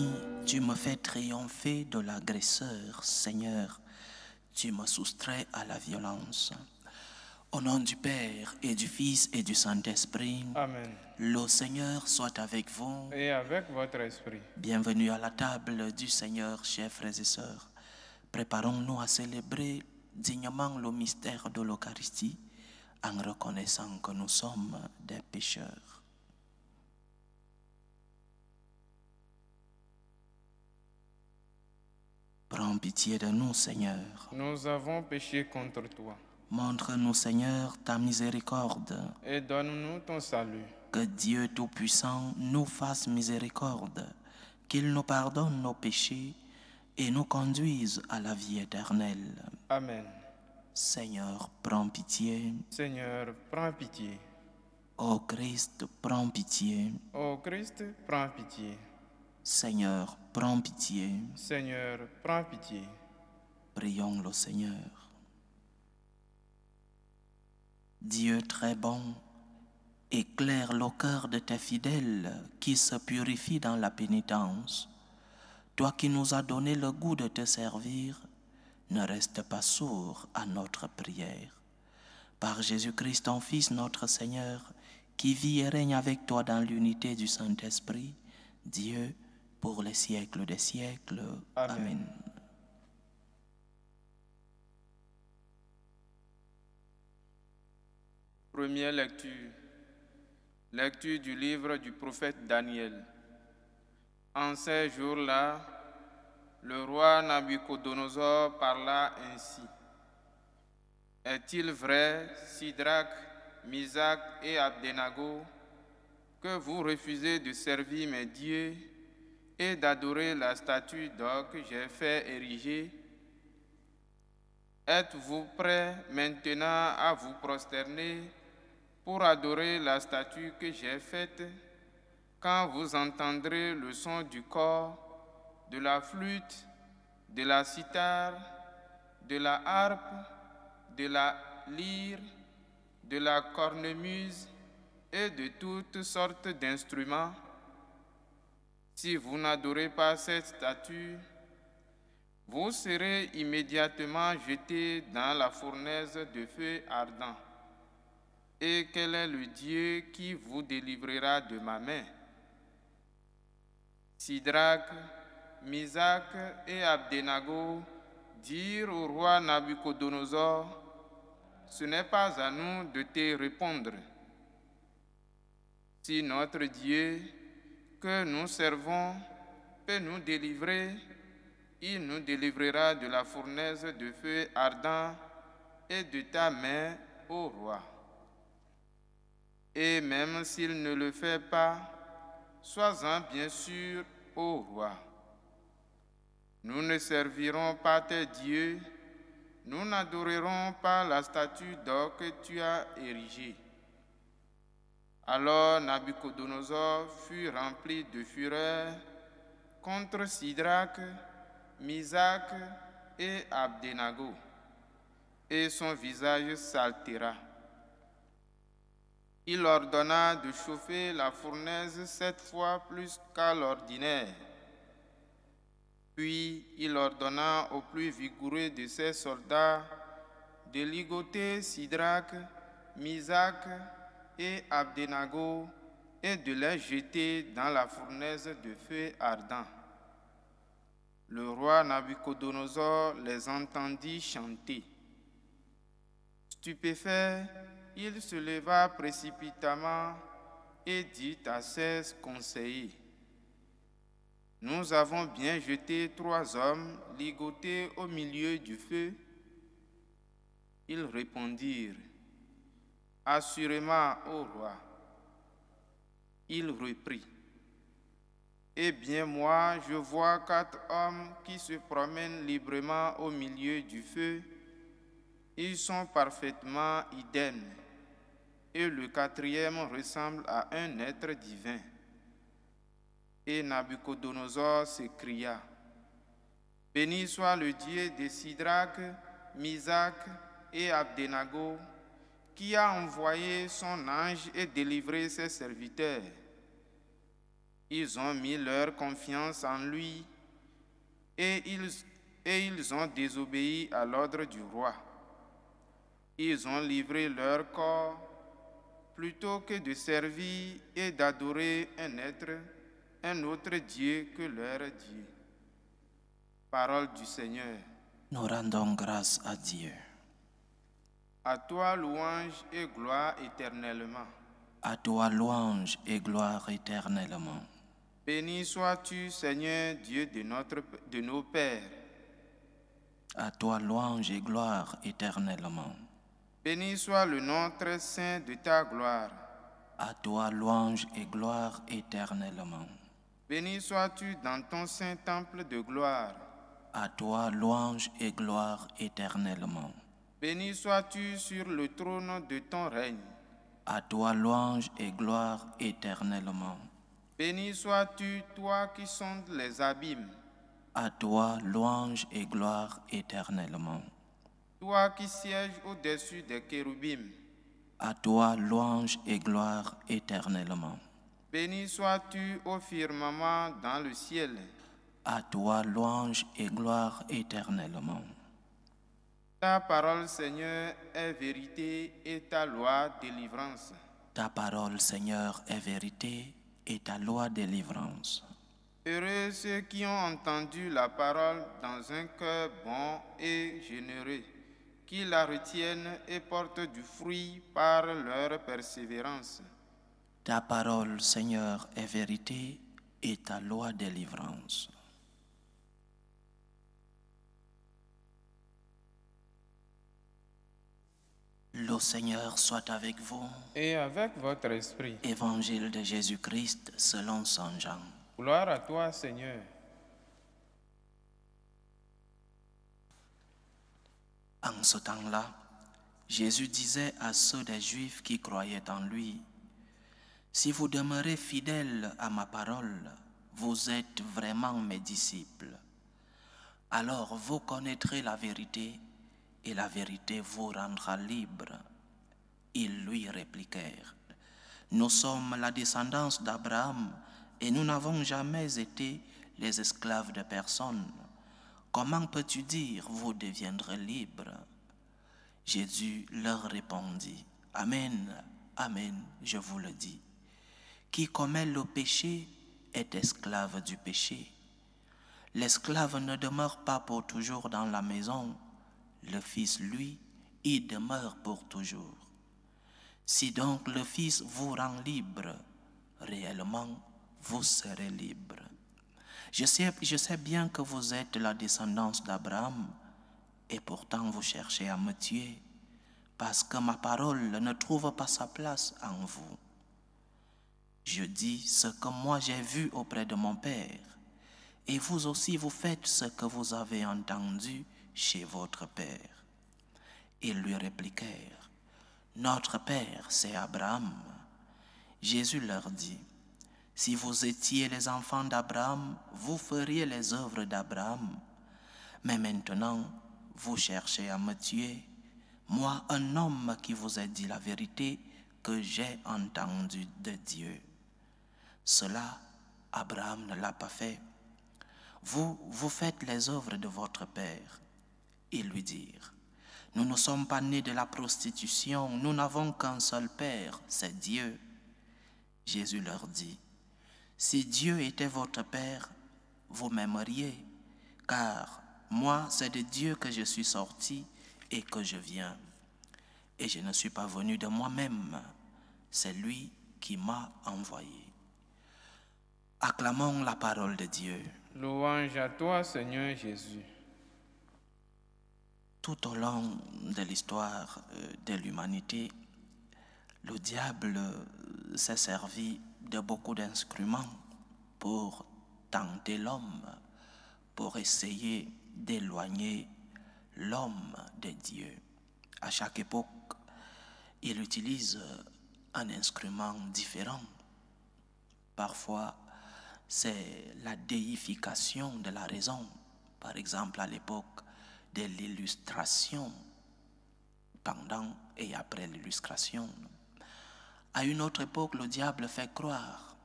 ennemi, tu me fais triompher de l'agresseur, Seigneur. Tu me soustrais à la violence. Au nom du Père et du Fils et du Saint-Esprit, Amen. le Seigneur soit avec vous. Et avec votre esprit. Bienvenue à la table du Seigneur, chers frères et sœurs. Préparons-nous à célébrer dignement le mystère de l'Eucharistie en reconnaissant que nous sommes des pécheurs. Prends pitié de nous, Seigneur. Nous avons péché contre toi. Montre-nous, Seigneur, ta miséricorde. Et donne-nous ton salut. Que Dieu Tout-Puissant nous fasse miséricorde, qu'il nous pardonne nos péchés et nous conduise à la vie éternelle. Amen. Seigneur, prends pitié. Seigneur, prends pitié. Ô Christ, prends pitié. Ô Christ, prends pitié. Seigneur, prends pitié. Seigneur, prends pitié. Prions le Seigneur. Dieu très bon, éclaire le cœur de tes fidèles qui se purifient dans la pénitence. Toi qui nous as donné le goût de te servir, ne reste pas sourd à notre prière. Par Jésus-Christ, ton Fils, notre Seigneur, qui vit et règne avec toi dans l'unité du Saint-Esprit, Dieu, pour les siècles des siècles. Amen. Amen. Première lecture. Lecture du livre du prophète Daniel. En ces jours-là, le roi Nabuchodonosor parla ainsi. Est-il vrai, Sidrac, Misac et Abdenago, que vous refusez de servir mes dieux et d'adorer la statue d'or que j'ai fait ériger? Êtes-vous prêts maintenant à vous prosterner pour adorer la statue que j'ai faite quand vous entendrez le son du cor, de la flûte, de la cithare, de la harpe, de la lyre, de la cornemuse et de toutes sortes d'instruments? Si vous n'adorez pas cette statue, vous serez immédiatement jetés dans la fournaise de feu ardent. Et quel est le Dieu qui vous délivrera de ma main? Sidrac, Misac et Abdenago dirent au roi Nabuchodonosor, ce n'est pas à nous de te répondre. Si notre Dieu que nous servons peut nous délivrer, il nous délivrera de la fournaise de feu ardent et de ta main, ô roi. Et même s'il ne le fait pas, sois-en bien sûr, ô roi. Nous ne servirons pas tes dieux, nous n'adorerons pas la statue d'or que tu as érigée. Alors Nabuchodonosor fut rempli de fureur contre Sidrac, Misac et Abdenago, et son visage s'altéra. Il ordonna de chauffer la fournaise 7 fois plus qu'à l'ordinaire. Puis il ordonna aux plus vigoureux de ses soldats de ligoter Sidrac, Misac et Abdenago et de les jeter dans la fournaise de feu ardent. Le roi Nabuchodonosor les entendit chanter. Stupéfait, il se leva précipitamment et dit à ses conseillers, « Nous avons bien jeté 3 hommes ligotés au milieu du feu. » Ils répondirent, « Assurément, ô roi. » Il reprit, « Eh bien moi, je vois 4 hommes qui se promènent librement au milieu du feu. Ils sont parfaitement idem, et le 4e ressemble à un être divin. » Et Nabuchodonosor s'écria, « Béni soit le Dieu de Sidrac, Misac et Abdenago, qui a envoyé son ange et délivré ses serviteurs. Ils ont mis leur confiance en lui et ils ont désobéi à l'ordre du roi. Ils ont livré leur corps plutôt que de servir et d'adorer un autre Dieu que leur Dieu. Parole du Seigneur. Nous rendons grâce à Dieu. À toi louange et gloire éternellement. À toi louange et gloire éternellement. Béni sois-tu, Seigneur, Dieu de nos pères. À toi louange et gloire éternellement. Béni soit le nom très saint de ta gloire. À toi louange et gloire éternellement. Béni sois-tu dans ton saint temple de gloire. À toi louange et gloire éternellement. Béni sois-tu sur le trône de ton règne. À toi louange et gloire éternellement. Béni sois-tu, toi qui sondes les abîmes. À toi louange et gloire éternellement. Toi qui sièges au-dessus des chérubins. À toi louange et gloire éternellement. Béni sois-tu au firmament dans le ciel. À toi louange et gloire éternellement. Ta parole, Seigneur, est vérité et ta loi délivrance. Ta parole, Seigneur, est vérité et ta loi délivrance. Heureux ceux qui ont entendu la parole dans un cœur bon et généreux, qui la retiennent et portent du fruit par leur persévérance. Ta parole, Seigneur, est vérité et ta loi délivrance. Le Seigneur soit avec vous. Et avec votre esprit. Évangile de Jésus-Christ selon Saint Jean. Gloire à toi, Seigneur. En ce temps-là, Jésus disait à ceux des Juifs qui croyaient en lui, « Si vous demeurez fidèles à ma parole, vous êtes vraiment mes disciples. Alors vous connaîtrez la vérité, et la vérité vous rendra libre. » Ils lui répliquèrent, « Nous sommes la descendance d'Abraham, et nous n'avons jamais été les esclaves de personne. Comment peux-tu dire, vous deviendrez libres? » Jésus leur répondit, « Amen, amen, je vous le dis. Qui commet le péché est esclave du péché. L'esclave ne demeure pas pour toujours dans la maison. Le Fils, lui, y demeure pour toujours. Si donc le Fils vous rend libre, réellement, vous serez libre. Je sais bien que vous êtes la descendance d'Abraham, et pourtant vous cherchez à me tuer, parce que ma parole ne trouve pas sa place en vous. Je dis ce que moi j'ai vu auprès de mon Père, et vous aussi vous faites ce que vous avez entendu chez votre Père. Ils lui répliquèrent, « Notre Père, c'est Abraham. » Jésus leur dit, « Si vous étiez les enfants d'Abraham, vous feriez les œuvres d'Abraham. Mais maintenant, vous cherchez à me tuer, moi, un homme qui vous a dit la vérité que j'ai entendue de Dieu. Cela, Abraham ne l'a pas fait. Vous faites les œuvres de votre père. » Ils lui dirent, « Nous ne sommes pas nés de la prostitution, nous n'avons qu'un seul père, c'est Dieu. » Jésus leur dit, « Si Dieu était votre père, vous m'aimeriez, car moi, c'est de Dieu que je suis sorti et que je viens. Et je ne suis pas venu de moi-même, c'est lui qui m'a envoyé. » Acclamons la parole de Dieu. Louange à toi, Seigneur Jésus. Tout au long de l'histoire de l'humanité, le diable s'est servi de beaucoup d'instruments pour tenter l'homme, pour essayer d'éloigner l'homme de Dieu. À chaque époque, il utilise un instrument différent. Parfois, c'est la déification de la raison. Par exemple, à l'époque de l'illustration, pendant et après l'illustration. À une autre époque, le diable fait croire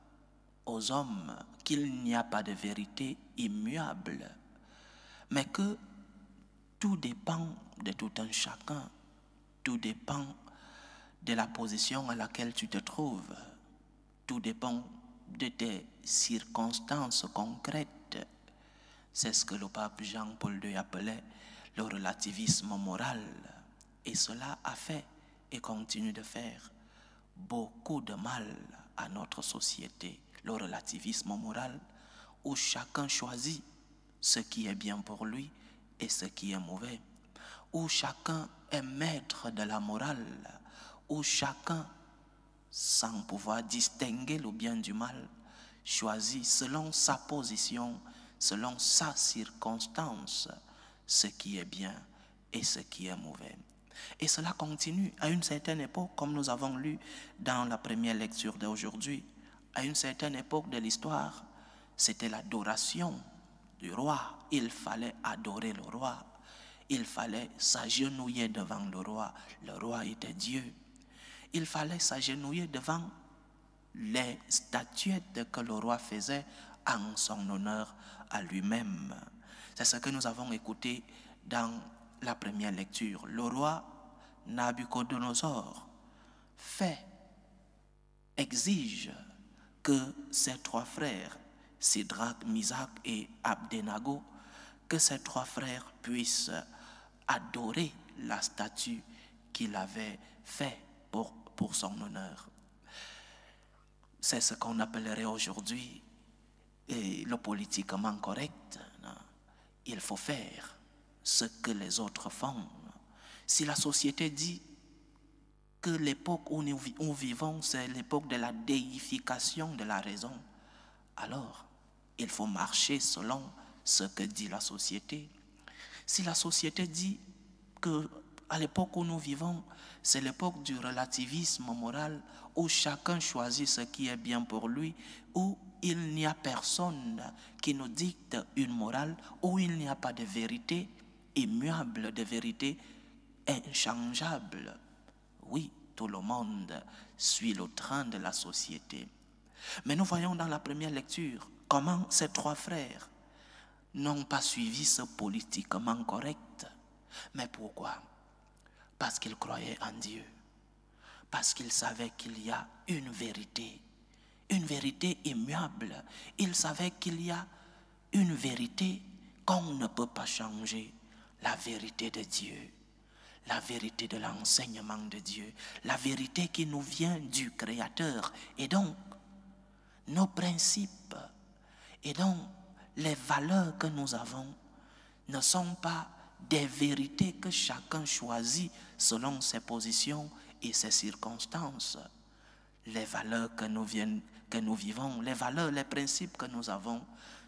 aux hommes qu'il n'y a pas de vérité immuable, mais que tout dépend de tout un chacun, tout dépend de la position à laquelle tu te trouves, tout dépend de tes circonstances concrètes. C'est ce que le pape Jean-Paul II appelait le relativisme moral. Et cela a fait et continue de faire beaucoup de mal à notre société. Le relativisme moral où chacun choisit ce qui est bien pour lui et ce qui est mauvais, où chacun est maître de la morale, où chacun, sans pouvoir distinguer le bien du mal, choisit selon sa position, selon sa circonstance, ce qui est bien et ce qui est mauvais. Et cela continue à une certaine époque, comme nous avons lu dans la première lecture d'aujourd'hui. À une certaine époque de l'histoire, c'était l'adoration du roi. Il fallait adorer le roi. Il fallait s'agenouiller devant le roi. Le roi était Dieu. Il fallait s'agenouiller devant les statuettes que le roi faisait en son honneur à lui-même. C'est ce que nous avons écouté dans la première lecture. Le roi Nabuchodonosor exige que ses trois frères, Sédrac, Misac et Abdenago, que ces trois frères puissent adorer la statue qu'il avait faite pour son honneur. C'est ce qu'on appellerait aujourd'hui le politiquement correct. Il faut faire ce que les autres font. Si la société dit que l'époque où nous vivons, c'est l'époque de la déification de la raison, alors il faut marcher selon ce que dit la société. Si la société dit que à l'époque où nous vivons, c'est l'époque du relativisme moral où chacun choisit ce qui est bien pour lui, où il n'y a personne qui nous dicte une morale, où il n'y a pas de vérité immuable, de vérité inchangeable. Oui, tout le monde suit le train de la société. Mais nous voyons dans la première lecture comment ces trois frères n'ont pas suivi ce politiquement correct. Mais pourquoi? Parce qu'ils croyaient en Dieu. Parce qu'ils savaient qu'il y a une vérité immuable. Ils savaient qu'il y a une vérité qu'on ne peut pas changer. La vérité de Dieu. La vérité de l'enseignement de Dieu. La vérité qui nous vient du Créateur. Et donc, nos principes et donc les valeurs que nous avons ne sont pas des vérités que chacun choisit selon ses positions et ses circonstances. Les valeurs que nous vivons, les valeurs, les principes que nous avons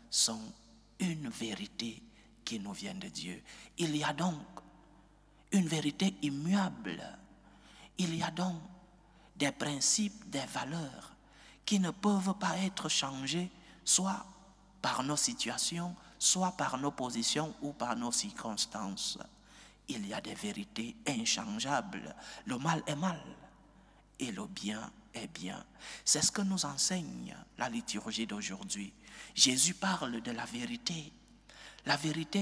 sont une vérité qui nous vient de Dieu. Il y a donc une vérité immuable. Il y a donc des principes, des valeurs qui ne peuvent pas être changés, soit par nos situations, soit par nos positions ou par nos circonstances. Il y a des vérités inchangeables. Le mal est mal et le bien est bien. C'est ce que nous enseigne la liturgie d'aujourd'hui. Jésus parle de la vérité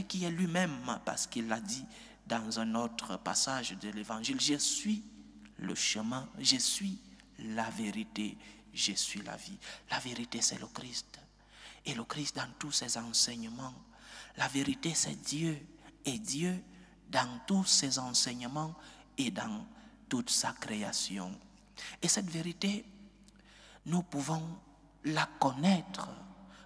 qui est lui-même, parce qu'il l'a dit dans un autre passage de l'Évangile. Je suis le chemin, je suis la vérité, je suis la vie. La vérité, c'est le Christ. Et le Christ dans tous ses enseignements. La vérité, c'est Dieu. Et Dieu dans tous ses enseignements et dans toute sa création. Et cette vérité, nous pouvons la connaître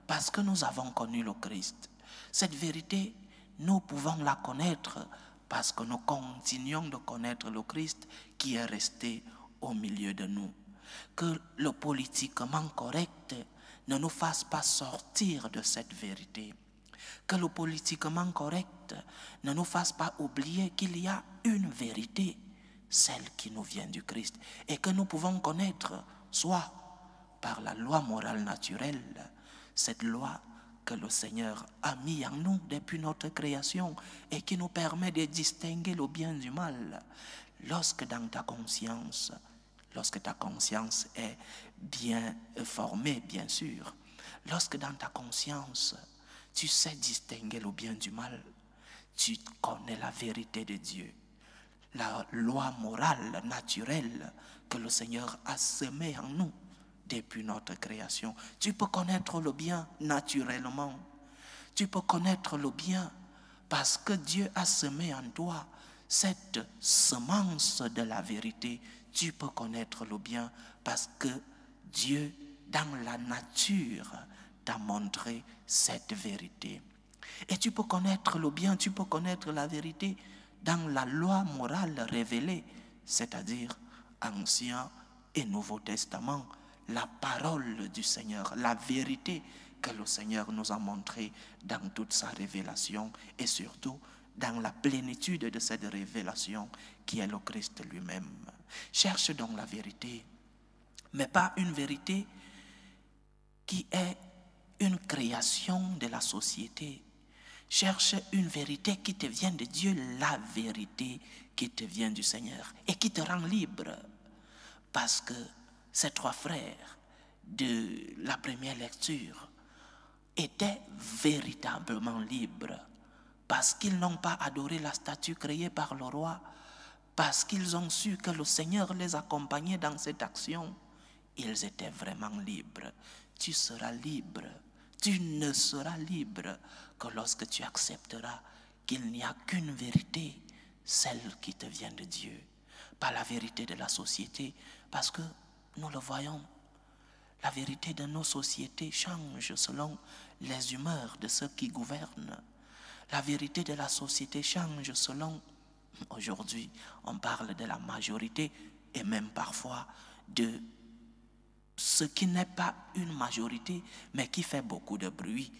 parce que nous avons connu le Christ. Cette vérité, nous pouvons la connaître parce que nous continuons de connaître le Christ qui est resté au milieu de nous. Que le politiquement correct ne nous fasse pas sortir de cette vérité. Que le politiquement correct ne nous fasse pas oublier qu'il y a une vérité, celle qui nous vient du Christ, et que nous pouvons connaître soit par la loi morale naturelle, cette loi que le Seigneur a mis en nous depuis notre création et qui nous permet de distinguer le bien du mal. Lorsque dans ta conscience, lorsque ta conscience est bien formée, bien sûr, lorsque dans ta conscience, tu sais distinguer le bien du mal, tu connais la vérité de Dieu, la loi morale, naturelle que le Seigneur a semée en nous depuis notre création. Tu peux connaître le bien naturellement. Tu peux connaître le bien parce que Dieu a semé en toi cette semence de la vérité. Tu peux connaître le bien parce que Dieu, dans la nature, t'a montré cette vérité. Et tu peux connaître le bien, tu peux connaître la vérité dans la loi morale révélée, c'est-à-dire Ancien et Nouveau Testament, la parole du Seigneur, la vérité que le Seigneur nous a montrée dans toute sa révélation et surtout dans la plénitude de cette révélation qui est le Christ lui-même. Cherche donc la vérité, mais pas une vérité qui est une création de la société. Cherche une vérité qui te vient de Dieu, la vérité qui te vient du Seigneur et qui te rend libre. Parce que ces trois frères de la première lecture étaient véritablement libres. Parce qu'ils n'ont pas adoré la statue créée par le roi, parce qu'ils ont su que le Seigneur les accompagnait dans cette action, ils étaient vraiment libres. Tu seras libre. Tu ne seras libre que lorsque tu accepteras qu'il n'y a qu'une vérité, celle qui te vient de Dieu, pas la vérité de la société, parce que nous le voyons, la vérité de nos sociétés change selon les humeurs de ceux qui gouvernent. La vérité de la société change selon, aujourd'hui, on parle de la majorité et même parfois de ce qui n'est pas une majorité, mais qui fait beaucoup de bruit.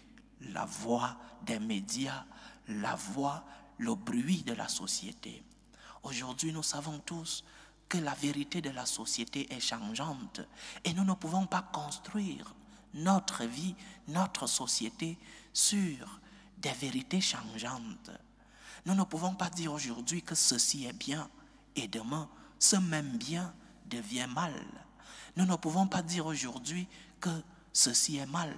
La voix des médias, la voix, le bruit de la société. Aujourd'hui, nous savons tous que la vérité de la société est changeante et nous ne pouvons pas construire notre vie, notre société sur des vérités changeantes. Nous ne pouvons pas dire aujourd'hui que ceci est bien et demain, ce même bien devient mal. Nous ne pouvons pas dire aujourd'hui que ceci est mal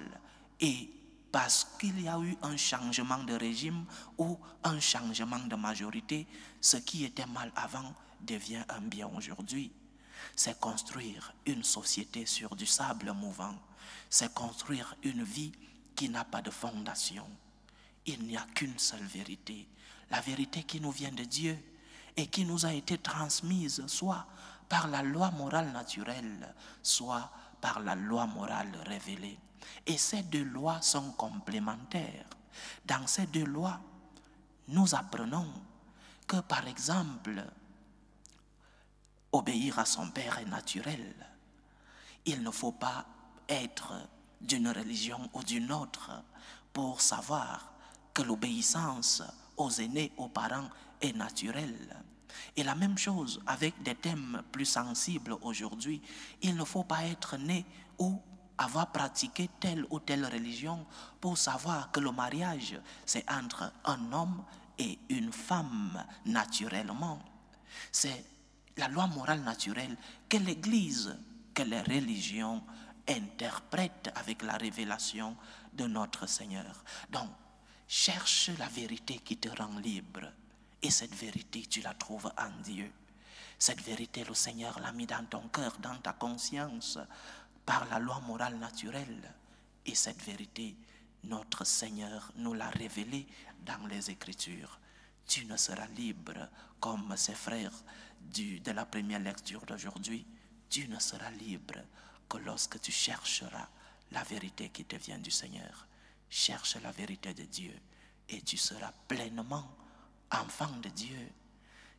et parce qu'il y a eu un changement de régime ou un changement de majorité, ce qui était mal avant devient un bien aujourd'hui. C'est construire une société sur du sable mouvant. C'est construire une vie qui n'a pas de fondation. Il n'y a qu'une seule vérité, la vérité qui nous vient de Dieu et qui nous a été transmise soit par la loi morale naturelle, soit par la loi morale révélée. Et ces deux lois sont complémentaires. Dans ces deux lois, nous apprenons que, par exemple, obéir à son père est naturel. Il ne faut pas être d'une religion ou d'une autre pour savoir que l'obéissance aux aînés, aux parents est naturelle. Et la même chose avec des thèmes plus sensibles aujourd'hui. Il ne faut pas être né ou avoir pratiqué telle ou telle religion pour savoir que le mariage, c'est entre un homme et une femme naturellement. C'est la loi morale naturelle que l'Église, que les religions interprètent avec la révélation de notre Seigneur. Donc, cherche la vérité qui te rend libre. Et cette vérité, tu la trouves en Dieu. Cette vérité, le Seigneur l'a mis dans ton cœur, dans ta conscience, par la loi morale naturelle. Et cette vérité, notre Seigneur nous l'a révélée dans les Écritures. Tu ne seras libre comme ces frères de la première lecture d'aujourd'hui. Tu ne seras libre que lorsque tu chercheras la vérité qui te vient du Seigneur. Cherche la vérité de Dieu et tu seras pleinement enfant de Dieu.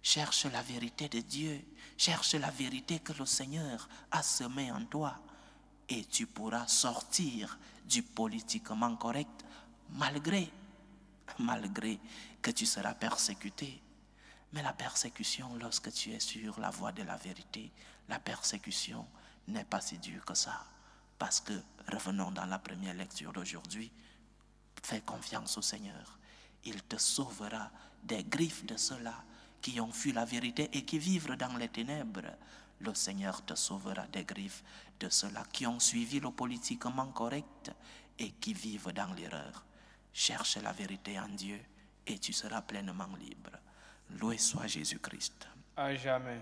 Cherche la vérité de Dieu. Cherche la vérité que le Seigneur a semée en toi. Et tu pourras sortir du politiquement correct malgré que tu seras persécuté. Mais la persécution, lorsque tu es sur la voie de la vérité, la persécution n'est pas si dure que ça. Parce que, revenons dans la première lecture d'aujourd'hui, fais confiance au Seigneur. Il te sauvera des griffes de ceux-là qui ont fui la vérité et qui vivent dans les ténèbres. Le Seigneur te sauvera des griffes de ceux-là qui ont suivi le politiquement correct et qui vivent dans l'erreur. Cherche la vérité en Dieu et tu seras pleinement libre. Loué soit Jésus-Christ. À jamais.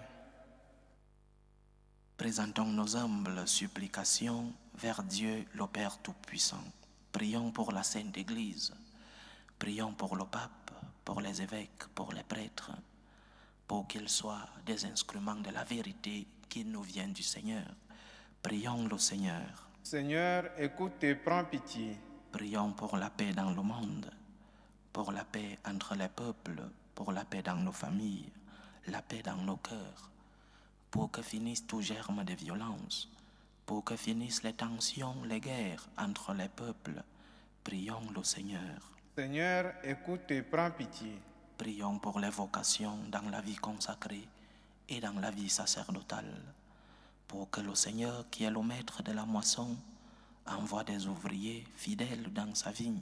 Présentons nos humbles supplications vers Dieu le Père Tout-Puissant. Prions pour la Sainte Église. Prions pour le pape, pour les évêques, pour les prêtres, pour qu'ils soient des instruments de la vérité qui nous viennent du Seigneur. Prions le Seigneur. Seigneur, écoute et prends pitié. Prions pour la paix dans le monde, pour la paix entre les peuples, pour la paix dans nos familles, la paix dans nos cœurs, pour que finisse tout germe de violence, pour que finissent les tensions, les guerres entre les peuples. Prions le Seigneur. Seigneur, écoute et prends pitié. Prions pour les vocations dans la vie consacrée et dans la vie sacerdotale, pour que le Seigneur, qui est le maître de la moisson, envoie des ouvriers fidèles dans sa vigne.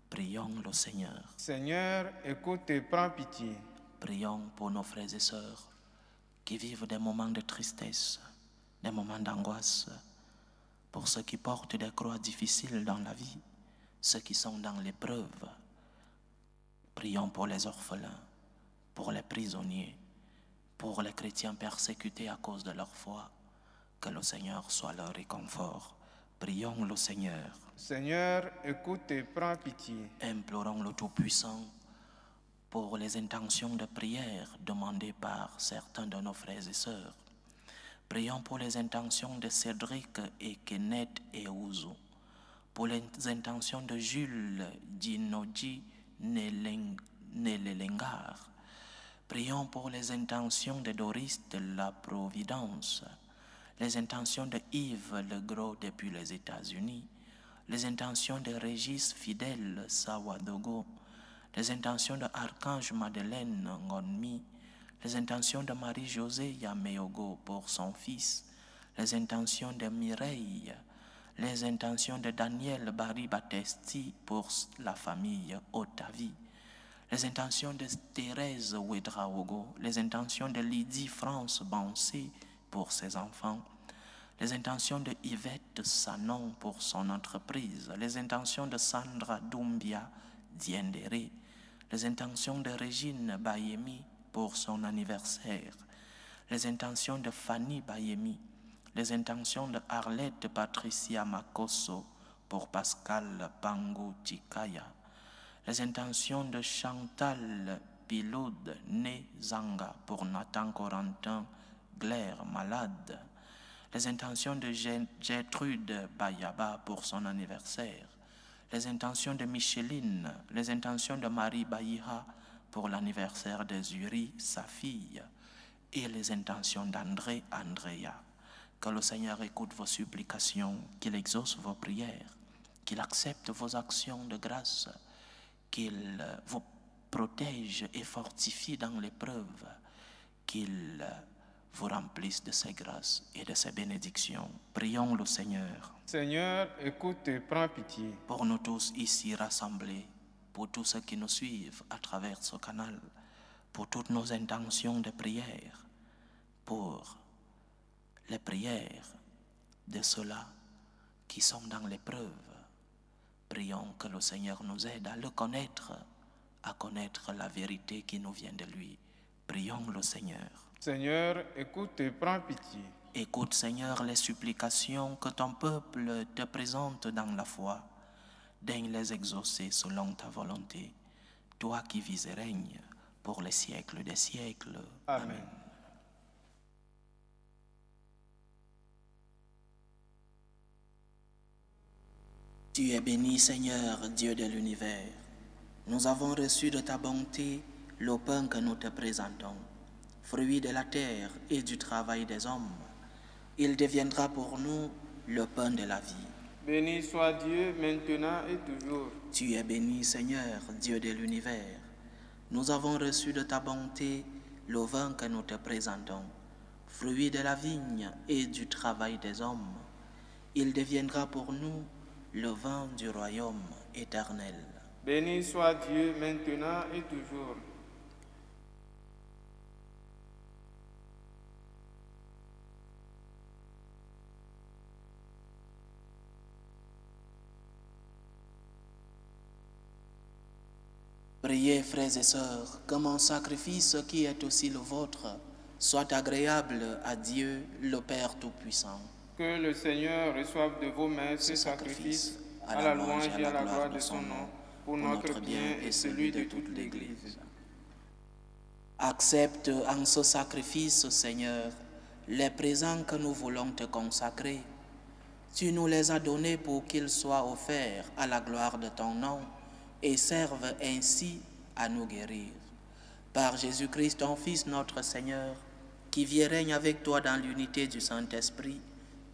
Prions le Seigneur. Seigneur, écoute et prends pitié. Prions pour nos frères et sœurs qui vivent des moments de tristesse, des moments d'angoisse, pour ceux qui portent des croix difficiles dans la vie, ceux qui sont dans l'épreuve. Prions pour les orphelins, pour les prisonniers, pour les chrétiens persécutés à cause de leur foi. Que le Seigneur soit leur réconfort. Prions le Seigneur. Seigneur, écoute et prends pitié. Implorons le Tout-Puissant pour les intentions de prière demandées par certains de nos frères et sœurs. Prions pour les intentions de Cédric et Kenneth et Ouzo, pour les intentions de Jules Dinoji Nelelengar. Prions pour les intentions de Doris de la Providence, les intentions de Yves Legros depuis les États-Unis, les intentions de Régis Fidèle Sawadogo, les intentions de Archange Madeleine Ngonmi, les intentions de Marie-Josée Yameogo pour son fils, les intentions de Mireille, les intentions de Daniel Barry Battesti pour la famille Otavi, les intentions de Thérèse Ouedraogo, les intentions de Lydie France Bansé pour ses enfants, les intentions de Yvette Sanon pour son entreprise, les intentions de Sandra Doumbia Diendéré, les intentions de Régine Bayemi pour son anniversaire, les intentions de Fanny Bayemi, les intentions de Arlette Patricia Makosso pour Pascal Pango Chikaya, les intentions de Chantal Piloud Né Zanga pour Nathan Corentin Glaire malade, les intentions de Gertrude Bayaba pour son anniversaire, les intentions de Micheline, les intentions de Marie Baïha pour l'anniversaire de Zuri, sa fille, et les intentions d'André Andrea. Que le Seigneur écoute vos supplications, qu'il exauce vos prières, qu'il accepte vos actions de grâce, qu'il vous protège et fortifie dans l'épreuve, qu'il vous remplisse de ses grâces et de ses bénédictions. Prions le Seigneur. Seigneur, écoute et prends pitié. Pour nous tous ici rassemblés, pour tous ceux qui nous suivent à travers ce canal, pour toutes nos intentions de prière, pour les prières de ceux-là qui sont dans l'épreuve. Prions que le Seigneur nous aide à le connaître, à connaître la vérité qui nous vient de lui. Prions le Seigneur. Seigneur, écoute et prends pitié. Écoute, Seigneur, les supplications que ton peuple te présente dans la foi. Daigne les exaucer selon ta volonté, toi qui vis et règnes pour les siècles des siècles. Amen. Tu es béni, Seigneur, Dieu de l'univers. Nous avons reçu de ta bonté le pain que nous te présentons, fruit de la terre et du travail des hommes. Il deviendra pour nous le pain de la vie. Béni soit Dieu maintenant et toujours. Tu es béni, Seigneur, Dieu de l'univers. Nous avons reçu de ta bonté le vin que nous te présentons, fruit de la vigne et du travail des hommes. Il deviendra pour nous le vin du royaume éternel. Béni soit Dieu maintenant et toujours. Priez, frères et sœurs, que mon sacrifice qui est aussi le vôtre soit agréable à Dieu, le Père Tout-Puissant. Que le Seigneur reçoive de vos mains ce sacrifice à la louange et à la gloire de son nom, pour notre bien et celui de toute l'Église. Accepte en ce sacrifice, Seigneur, les présents que nous voulons te consacrer. Tu nous les as donnés pour qu'ils soient offerts à la gloire de ton nom et servent ainsi à nous guérir. Par Jésus-Christ, ton Fils, notre Seigneur, qui vit et règne avec toi dans l'unité du Saint-Esprit,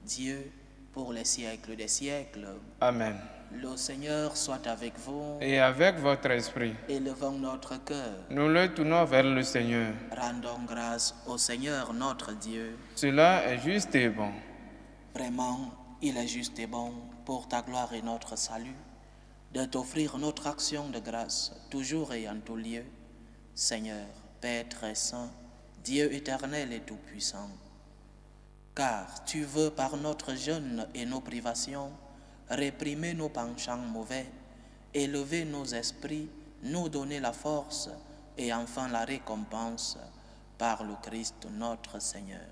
Dieu, pour les siècles des siècles. Amen. Le Seigneur soit avec vous. Et avec votre esprit, Élevons notre cœur. nous le tournons vers le Seigneur. Rendons grâce au Seigneur notre Dieu. Cela est juste et bon. Vraiment, il est juste et bon, pour ta gloire et notre salut, de t'offrir notre action de grâce, toujours et en tout lieu. Seigneur, Père très saint, Dieu éternel et tout-puissant. Car tu veux par notre jeûne et nos privations réprimer nos penchants mauvais, élever nos esprits, nous donner la force et enfin la récompense par le Christ notre Seigneur.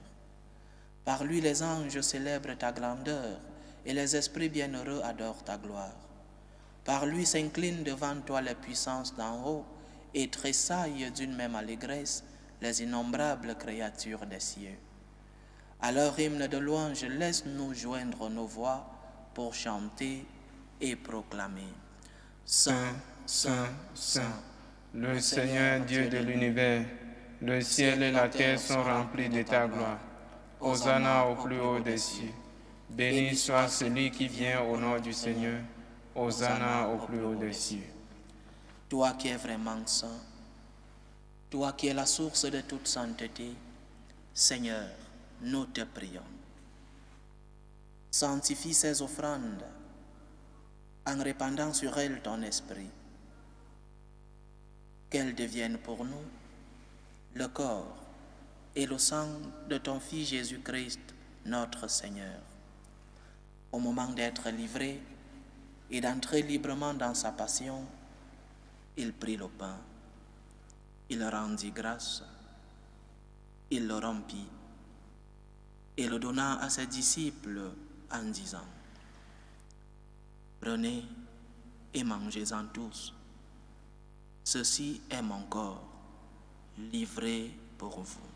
Par lui les anges célèbrent ta grandeur et les esprits bienheureux adorent ta gloire. Par lui s'inclinent devant toi les puissances d'en haut et tressaillent d'une même allégresse les innombrables créatures des cieux. À leur hymne de louange, laisse-nous joindre nos voix pour chanter et proclamer. Saint, Saint, Saint, le Seigneur Dieu de l'univers, le ciel et la terre sont remplis de ta gloire. Hosanna au plus haut des cieux. Béni soit celui qui vient au nom du Seigneur. Hosanna au plus haut des cieux. Toi qui es vraiment saint, toi qui es la source de toute sainteté, Seigneur, nous te prions. Sanctifie ces offrandes en répandant sur elles ton esprit, qu'elles deviennent pour nous le corps et le sang de ton Fils Jésus-Christ, notre Seigneur. Au moment d'être livré et d'entrer librement dans sa passion, il prit le pain, il rendit grâce, il le rompit et le donna à ses disciples en disant: Prenez et mangez-en tous. Ceci est mon corps, livré pour vous.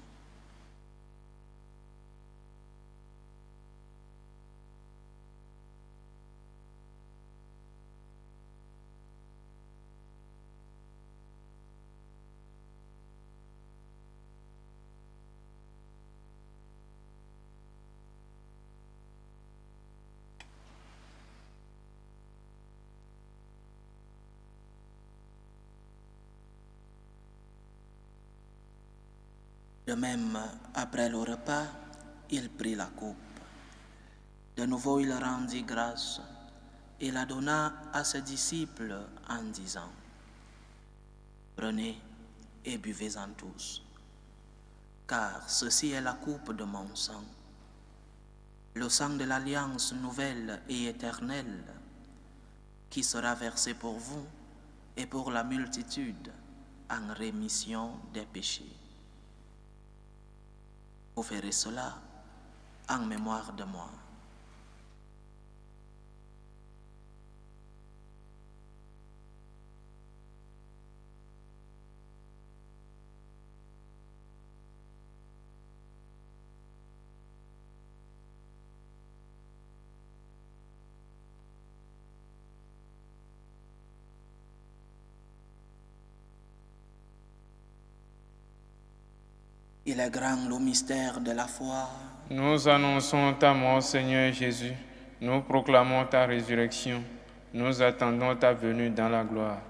De même, après le repas, il prit la coupe. De nouveau, il rendit grâce et la donna à ses disciples en disant: Prenez et buvez-en tous, car ceci est la coupe de mon sang, le sang de l'alliance nouvelle et éternelle, qui sera versé pour vous et pour la multitude en rémission des péchés. Vous ferez cela en mémoire de moi. Il est grand le mystère de la foi. Nous annonçons ta mort, Seigneur Jésus. Nous proclamons ta résurrection. Nous attendons ta venue dans la gloire.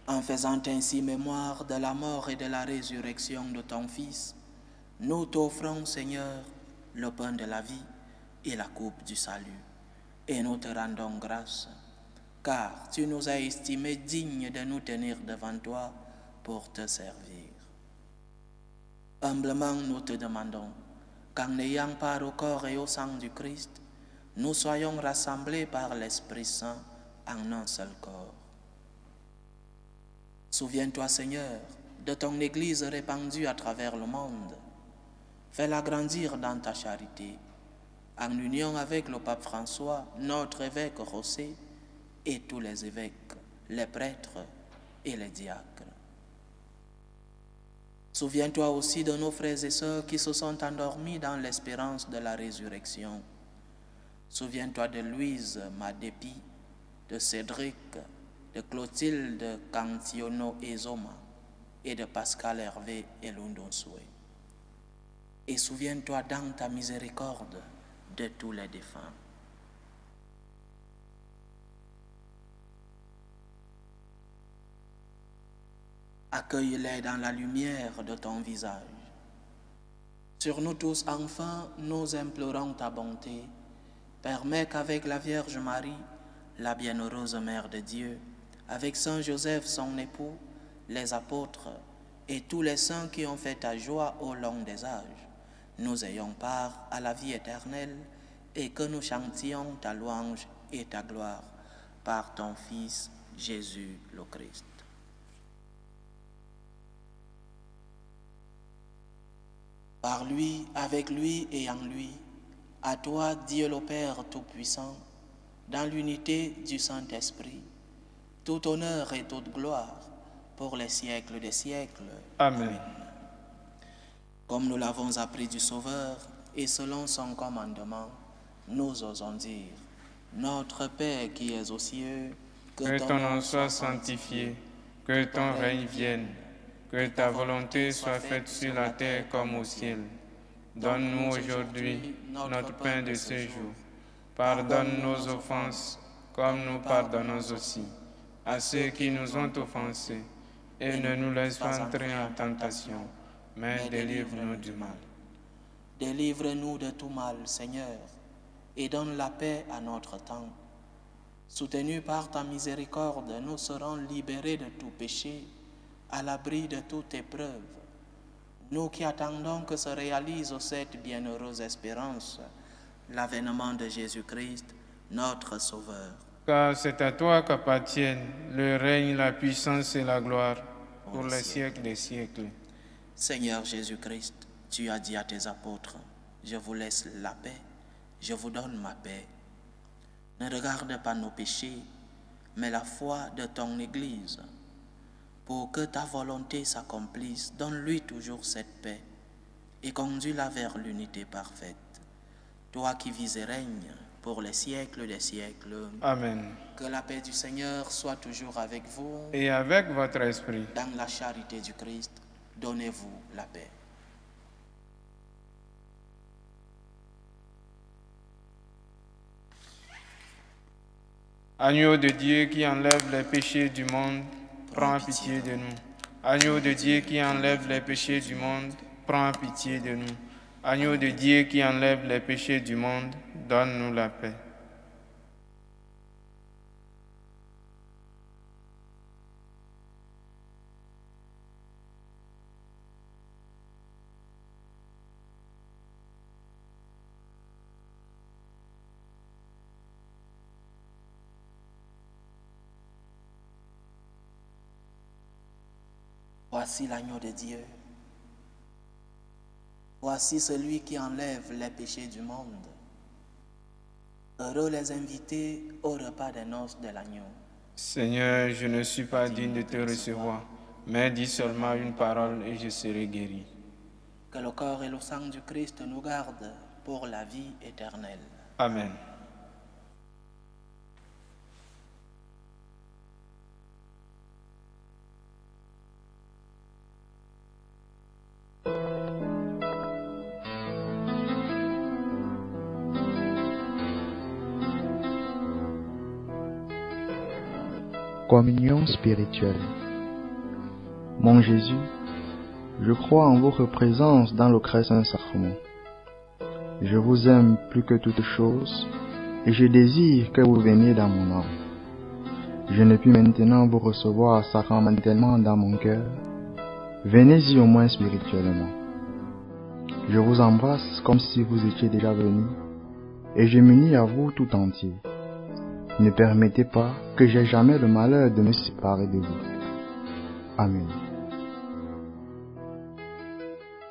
En faisant ainsi mémoire de la mort et de la résurrection de ton Fils, nous t'offrons, Seigneur, le pain de la vie et la coupe du salut. Et nous te rendons grâce, car tu nous as estimés dignes de nous tenir devant toi pour te servir. Humblement, nous te demandons qu'en ayant part au corps et au sang du Christ, nous soyons rassemblés par l'Esprit Saint en un seul corps. Souviens-toi, Seigneur, de ton Église répandue à travers le monde. Fais-la grandir dans ta charité, en union avec le pape François, notre évêque José, et tous les évêques, les prêtres et les diacres. Souviens-toi aussi de nos frères et sœurs qui se sont endormis dans l'espérance de la résurrection. Souviens-toi de Louise Madepi, de Cédric, de Clotilde Cantiono Ezoma et de Pascal Hervé Elundonsoué. Et souviens-toi dans ta miséricorde de tous les défunts. Accueille-les dans la lumière de ton visage. Sur nous tous, enfin, nous implorons ta bonté. Permets qu'avec la Vierge Marie, la bienheureuse Mère de Dieu, avec Saint Joseph, son époux, les apôtres et tous les saints qui ont fait ta joie au long des âges, nous ayons part à la vie éternelle et que nous chantions ta louange et ta gloire par ton Fils Jésus le Christ. Par lui, avec lui et en lui, à toi, Dieu le Père Tout-Puissant, dans l'unité du Saint-Esprit, tout honneur et toute gloire pour les siècles des siècles. Amen. Comme nous l'avons appris du Sauveur et selon son commandement, nous osons dire, Notre Père qui es aux cieux, que ton nom soit sanctifié, que ton règne vienne, que ta volonté soit faite sur la terre comme au ciel. Donne-nous aujourd'hui notre pain de ce jour. Pardonne nos offenses, comme nous pardonnons aussi à ceux qui nous ont offensés. Et ne nous laisse pas entrer en tentation, mais délivre-nous du mal. Délivre-nous de tout mal, Seigneur, et donne la paix à notre temps. Soutenus par ta miséricorde, nous serons libérés de tout péché, à l'abri de toute épreuve. Nous qui attendons que se réalise cette bienheureuse espérance, l'avènement de Jésus-Christ, notre Sauveur. Car c'est à toi qu'appartiennent le règne, la puissance et la gloire pour les siècles des siècles. Seigneur Jésus-Christ, tu as dit à tes apôtres, je vous laisse la paix, je vous donne ma paix. Ne regarde pas nos péchés, mais la foi de ton Église. Pour que ta volonté s'accomplisse, donne-lui toujours cette paix et conduis-la vers l'unité parfaite. Toi qui vis et règnes pour les siècles des siècles. Amen. Que la paix du Seigneur soit toujours avec vous. Et avec votre esprit. Dans la charité du Christ, donnez-vous la paix. Agneau de Dieu qui enlève les péchés du monde, prends pitié de nous. Agneau de Dieu qui enlève les péchés du monde, prends pitié de nous. Agneau de Dieu qui enlève les péchés du monde, donne-nous la paix. Voici l'agneau de Dieu. Voici celui qui enlève les péchés du monde. Heureux les invités au repas des noces de l'agneau. Seigneur, je ne suis pas digne de te recevoir, mais dis seulement une parole et je serai guéri. Que le corps et le sang du Christ nous gardent pour la vie éternelle. Amen. Communion spirituelle. Mon Jésus, je crois en votre présence dans le très saint sacrement. Je vous aime plus que toute chose et je désire que vous veniez dans mon âme. Je ne puis maintenant vous recevoir sacramentellement dans mon cœur. Venez-y au moins spirituellement. Je vous embrasse comme si vous étiez déjà venu et je m'unis à vous tout entier. Ne permettez pas que j'aie jamais le malheur de me séparer de vous. Amen.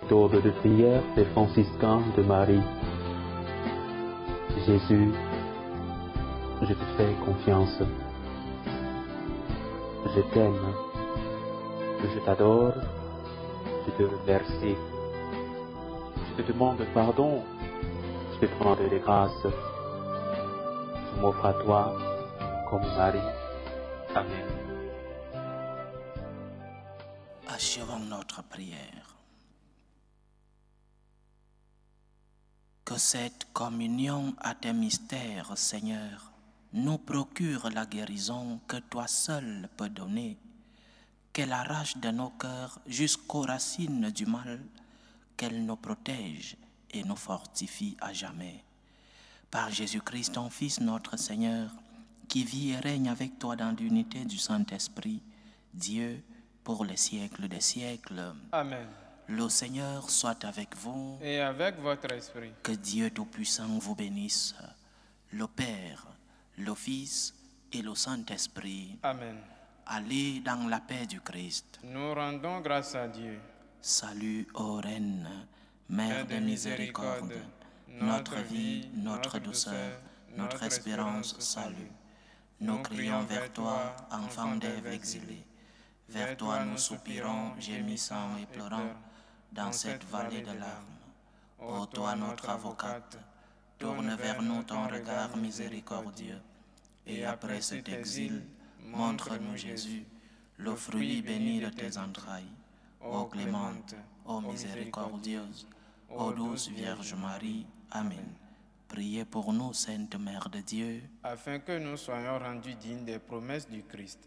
Méthode de prière des franciscains de Marie. Jésus, je te fais confiance. Je t'aime. Je t'adore. Je te remercie. Je te demande pardon. Je te demande des grâces. Je m'offre à toi comme Marie. Amen. Achevons notre prière. Que cette communion à tes mystères, Seigneur, nous procure la guérison que toi seul peux donner, qu'elle arrache de nos cœurs jusqu'aux racines du mal, qu'elle nous protège et nous fortifie à jamais. Par Jésus-Christ, ton Fils, notre Seigneur, qui vit et règne avec toi dans l'unité du Saint-Esprit, Dieu, pour les siècles des siècles. Amen. Le Seigneur soit avec vous. Et avec votre esprit. Que Dieu Tout-Puissant vous bénisse, le Père, le Fils et le Saint-Esprit. Amen. Allez dans la paix du Christ. Nous rendons grâce à Dieu. Salut, ô Reine, Mère de miséricorde, notre vie, notre douceur, notre espérance, salut. Nous crions vers toi, enfant d'Ève exilée. Vers toi nous soupirons, gémissant et pleurant, dans cette vallée de larmes. Ô toi notre avocate, tourne vers nous ton regard miséricordieux, et après cet exil, montre-nous Jésus, le fruit béni de tes entrailles. Ô clémente, ô miséricordieuse, ô douce Vierge Marie, Amen. Priez pour nous, Sainte Mère de Dieu, afin que nous soyons rendus dignes des promesses du Christ.